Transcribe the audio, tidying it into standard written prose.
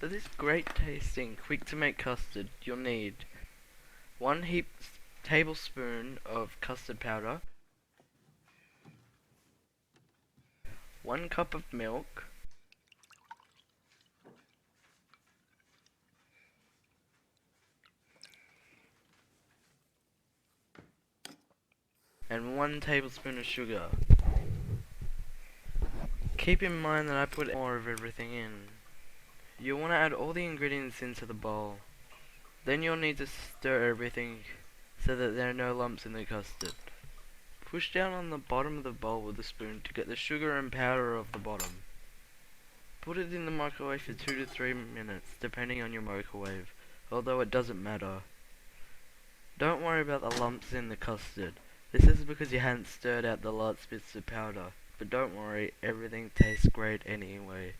For this great tasting, quick to make custard, you'll need 1 tablespoon of custard powder, 1 cup of milk, and 1 tablespoon of sugar. Keep in mind that I put more of everything in. You'll want to add all the ingredients into the bowl. Then you'll need to stir everything so that there are no lumps in the custard. Push down on the bottom of the bowl with a spoon to get the sugar and powder off the bottom. Put it in the microwave for 2 to 3 minutes, depending on your microwave, although it doesn't matter. Don't worry about the lumps in the custard. This is because you hadn't stirred out the last bits of powder, but don't worry, everything tastes great anyway.